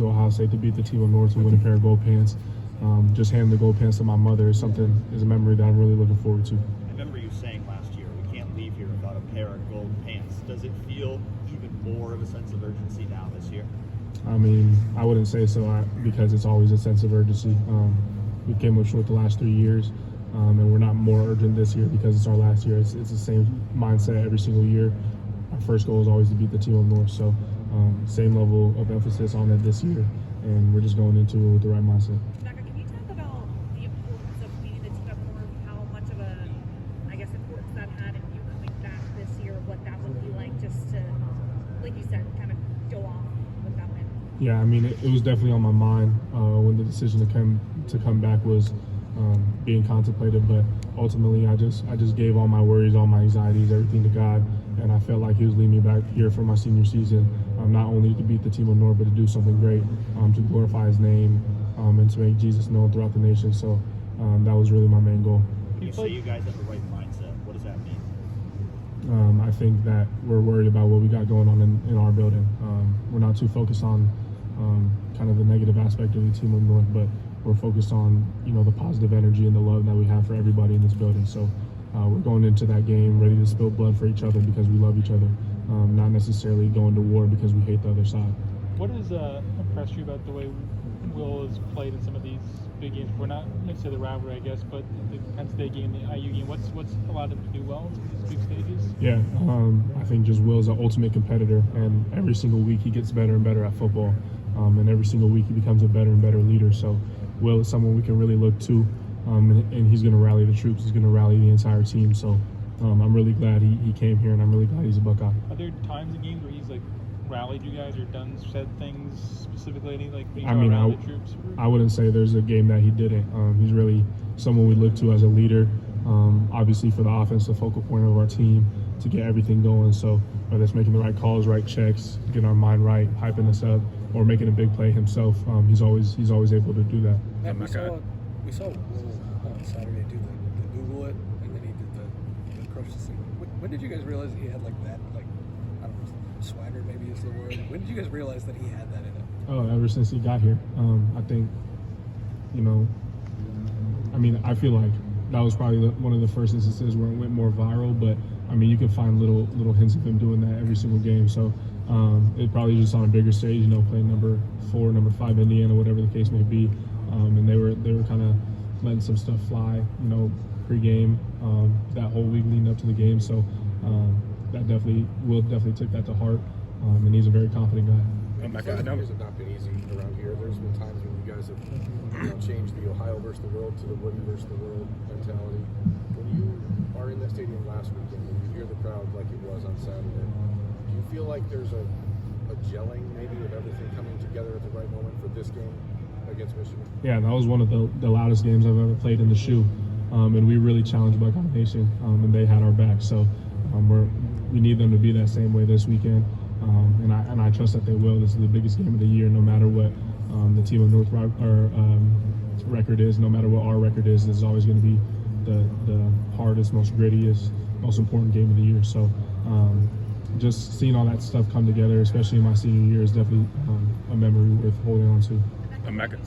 to Ohio State to beat the team of North and win a pair of gold pants. Just handing the gold pants to my mother is a memory that I'm really looking forward to. I remember you saying last year, we can't leave here without a pair of gold pants. Does it feel even more of a sense of urgency now this year? I mean, I wouldn't say so because it's always a sense of urgency. We came up short the last 3 years, and we're not more urgent this year because it's our last year. It's the same mindset every single year. Our first goal is always to beat the team of North, so same level of emphasis on it this year, and we're just going into it with the right mindset. Emeka, can you talk about the importance of beating the team of North, how much of a, importance that had in you coming back this year, what that would be like just to, like you said, kind of go off with that win? Yeah, I mean, it was definitely on my mind when the decision to come back was being contemplated. But ultimately, I just gave all my worries, all my anxieties, everything to God, and I felt like He was leading me back here for my senior season, not only to beat the team of North, but to do something great, to glorify His name, and to make Jesus known throughout the nation. So that was really my main goal. You say you guys have the right mindset. What does that mean? I think that we're worried about what we got going on in our building. We're not too focused on kind of the negative aspect of the team of North, but we're focused on the positive energy and the love that we have for everybody in this building. So we're going into that game ready to spill blood for each other because we love each other, not necessarily going to war because we hate the other side. What has impressed you about the way Will has played in some of these big games? We're not necessarily the rivalry, I guess, but the Penn State game, the IU game. What's allowed him to do well in these big stages? Yeah, I think just Will's an ultimate competitor, and every single week he gets better and better at football, and every single week he becomes a better and better leader. So Will is someone we can really look to, and he's going to rally the troops. He's going to rally the entire team. So I'm really glad he came here, and I'm really glad he's a Buckeye. Are there times in games where he's rallied you guys or said things specifically being around the troops? I wouldn't say there's a game that he didn't. He's really someone we look to as a leader, obviously for the offense, the focal point of our team to get everything going. So whether it's making the right calls, right checks, getting our mind right, hyping us up, or making a big play himself, he's always able to do that. Matt, we saw Will on Saturday do the Google it, and then he did the crush thing. When did you guys realize he had that, I don't know, swagger maybe is the word? When did you guys realize that he had that in it? Oh, ever since he got here. I think, I feel like that was probably one of the first instances where it went more viral, but you can find little hints of him doing that every single game. So it probably just on a bigger stage, playing number 4, number 5 Indiana, whatever the case may be. And they were kind of letting some stuff fly, pre-game, that whole week leading up to the game. So Will definitely took that to heart, and he's a very confident guy. Emeka, I know it's not been easy around here. There's been times when you guys have changed the Ohio versus the world to the Woody versus the world mentality. When you are in that stadium last weekend and you hear the crowd like it was on Saturday, do you feel like there's a gelling maybe of everything coming together at the right moment for this game against Michigan? Yeah, that was one of the loudest games I've ever played in the shoe, and we really challenged Buckeye Nation, and they had our back. So we need them to be that same way this weekend, and I trust that they will. This is the biggest game of the year, no matter what the team of North record is, no matter what our record is. This is always going to be the hardest, most grittiest, most important game of the year. So just seeing all that stuff come together, especially in my senior year, is definitely a memory worth holding on to. Emeka.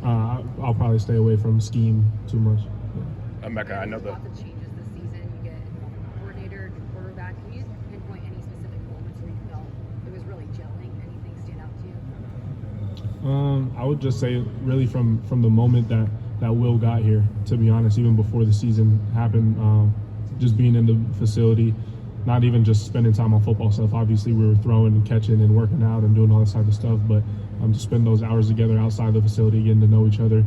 I'll probably stay away from scheme too much. Emeka, I know Lots of changes this season. You get coordinator, new quarterback. Can you pinpoint any specific moments where you felt it was really gelling? Anything stand out to you? I would just say really from the moment that Will got here, to be honest, even before the season happened, just being in the facility, not even just spending time on football stuff. Obviously, we were throwing and catching and working out and doing all this type of stuff, but to spend those hours together outside the facility, getting to know each other,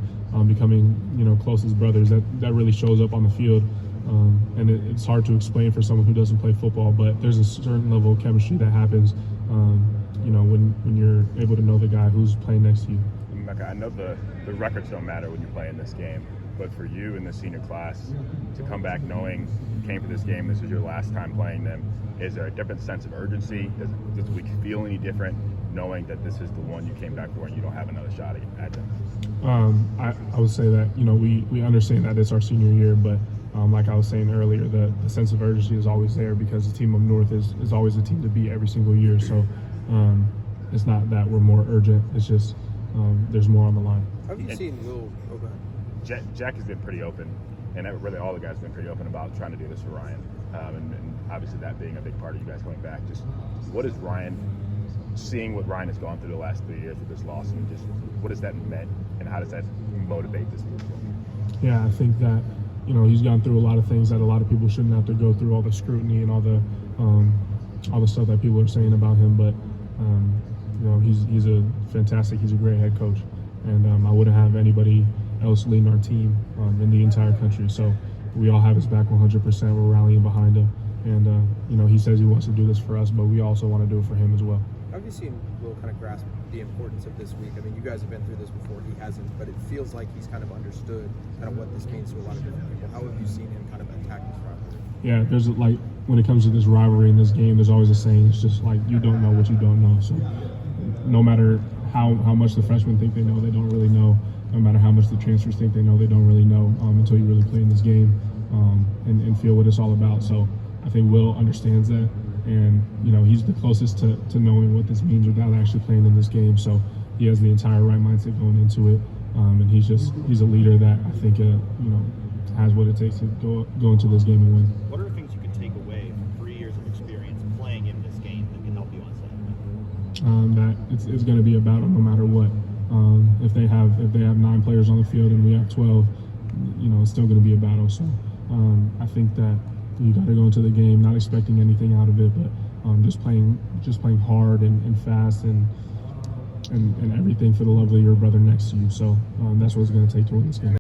becoming close as brothers, that really shows up on the field. And it's hard to explain for someone who doesn't play football, but there's a certain level of chemistry that happens, when you're able to know the guy who's playing next to you. Emeka, I know the records don't matter when you play in this game, but for you in the senior class to come back knowing you came for this game, this is your last time playing them, is there a different sense of urgency? Does the week feel any different knowing that this is the one you came back for and you don't have another shot at them? I would say that we understand that it's our senior year, but like I was saying earlier, the sense of urgency is always there because the team up north is always the team to beat every single year. So it's not that we're more urgent. It's just there's more on the line. Have you seen Will? Oh, go ahead. Jack has been pretty open, and really all the guys have been pretty open about trying to do this for Ryan, and obviously that being a big part of you guys going back. Just what is Ryan seeing what Ryan has gone through the last 3 years with this loss, and just what has that meant, and how does that motivate this move? Yeah, I think that he's gone through a lot of things that a lot of people shouldn't have to go through, all the scrutiny and all the stuff that people are saying about him. But he's a great head coach, and I wouldn't have anybody else leading our team in the entire country. So we all have his back 100%. We're rallying behind him, and he says he wants to do this for us, but we also want to do it for him as well. How have you seen Will kind of grasp the importance of this week? I mean, you guys have been through this before. He hasn't, but it feels like he's kind of understood kind of what this means to a lot of different people. How have you seen him kind of attack this rivalry? Yeah, there's like when it comes to this rivalry in this game, there's always a saying. It's just like you don't know what you don't know. So no matter how much the freshmen think they know, they don't really know. No matter how much the transfers think they know, they don't really know until you really play in this game and feel what it's all about. So I think Will understands that. And he's the closest to knowing what this means without actually playing in this game. So he has the entire right mindset going into it, and he's a leader that I think has what it takes to go into this game and win. What are the things you can take away from 3 years of experience playing in this game that can help you on Saturday? That it's going to be a battle no matter what. If they have 9 players on the field and we have 12, it's still going to be a battle. So I think that you got to go into the game not expecting anything out of it, but just playing hard and fast and everything for the love of your brother next to you. So that's what it's going to take to win this game.